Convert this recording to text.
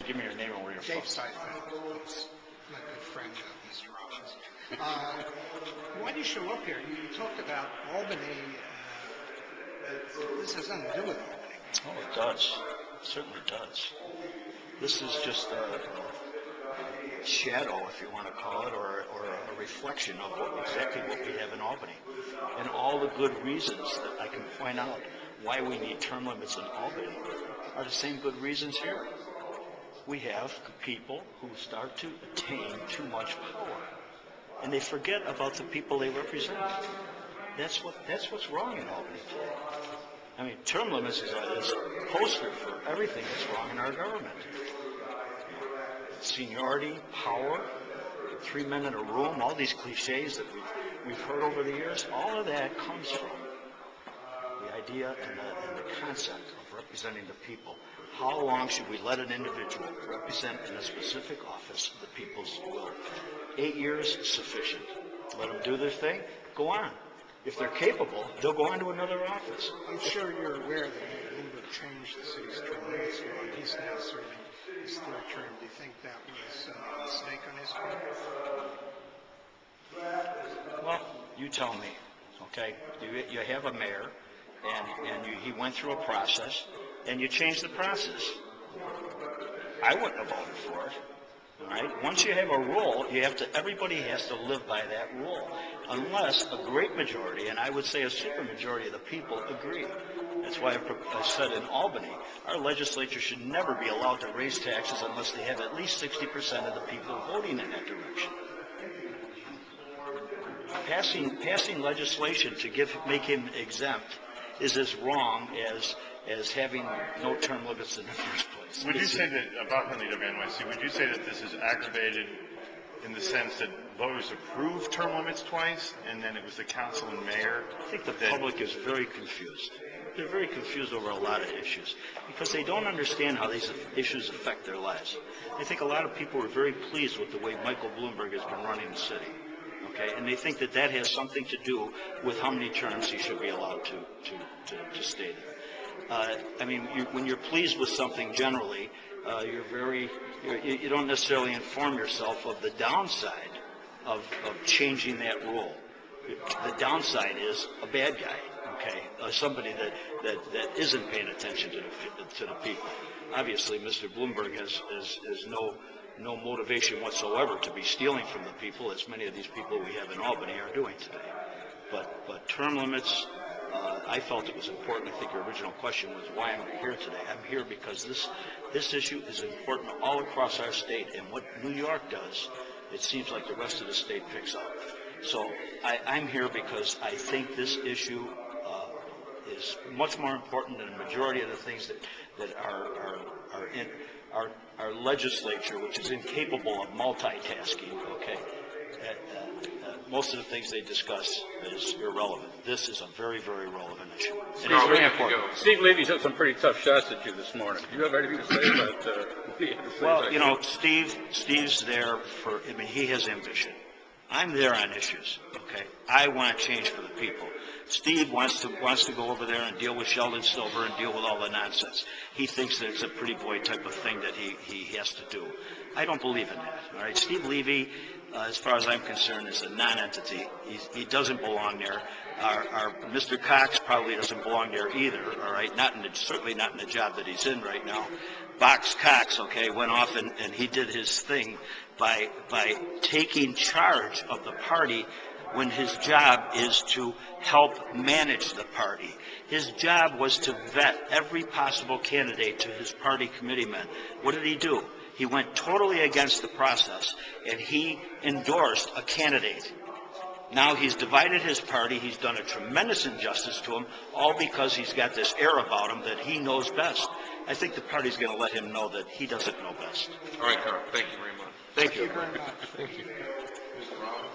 give me your name and where you're Dave from. Seifert, who's my good friend, Mr. Robbins. Why do you show up here? You talked about Albany. This has nothing to do with Albany. Oh, it does. It certainly does. This is just a shadow, if you want to call it, or a reflection of exactly what we have in Albany. And all the good reasons that I can point out why we need term limits in Albany are the same good reasons here. We have people who start to attain too much power, and they forget about the people they represent. That's what's wrong in Albany today. I mean, term limits is a poster for everything that's wrong in our government. Seniority, power, 3 men in a room, all these cliches that we've heard over the years, all of that comes from the idea and the concept of representing the people. How long should we let an individual represent in a specific office the people's will? 8 years, sufficient. Let them do their thing, go on. If they're capable, they'll go on to another office. I'm sure you're aware that Bloomberg changed the city's term limits law, and he's now serving his third term. Do you think that was a mistake on his part? Well, you tell me, okay? You have a mayor, and he went through a process, and you changed the process. I wouldn't have voted for it. All right? Once you have a rule, everybody has to live by that rule, unless a great majority, and I would say a supermajority of the people agree. That's why I said in Albany, our legislature should never be allowed to raise taxes unless they have at least 60% of the people voting in that direction. Passing legislation to make him exempt is as wrong as having no term limits in the first place. Would you say that, about Henry W. NYC, would you say that this is aggravated in the sense that voters approved term limits twice, and then it was the council and mayor? I think the public is very confused. They're very confused over a lot of issues because they don't understand how these issues affect their lives. I think a lot of people are very pleased with the way Michael Bloomberg has been running the city. Okay, and they think that has something to do with how many terms he should be allowed to stay there. I mean, when you're pleased with something generally, you don't necessarily inform yourself of the downside of changing that rule. The downside is a bad guy, okay, somebody that isn't paying attention to the people. Obviously, Mr. Bloomberg has no motivation whatsoever to be stealing from the people, as many of these people we have in Albany are doing today. But term limits, I felt it was important. I think your original question was why am I here today? I'm here because this issue is important all across our state, and what New York does, it seems like the rest of the state picks up. So I'm here because I think this issue is much more important than the majority of the things that are in our legislature, which is incapable of multitasking, okay? Most of the things they discuss is irrelevant. This is a very, very relevant issue. And it's very important. Steve Levy took some pretty tough shots at you this morning. Do you have anything to say about Well, you know, Steve's there for, I mean, he has ambition. I'm there on issues, okay? I want change for the people. Steve wants to go over there and deal with Sheldon Silver and deal with all the nonsense. He thinks that it's a pretty boy type of thing that he has to do. I don't believe in that, all right? Steve Levy, as far as I'm concerned, is a non-entity. He doesn't belong there. Our Mr. Cox probably doesn't belong there either, all right? Certainly not in the job that he's in right now. Box Cox, okay, went off and he did his thing by taking charge of the party when his job is to help manage the party. His job was to vet every possible candidate to his party committeemen. What did he do? He went totally against the process, and he endorsed a candidate. Now he's divided his party. He's done a tremendous injustice to him, all because he's got this air about him that he knows best. I think the party's going to let him know that he doesn't know best. All right, Carl. Thank you very much. Thank you. Thank you very much. Thank you. Mr. Robbins?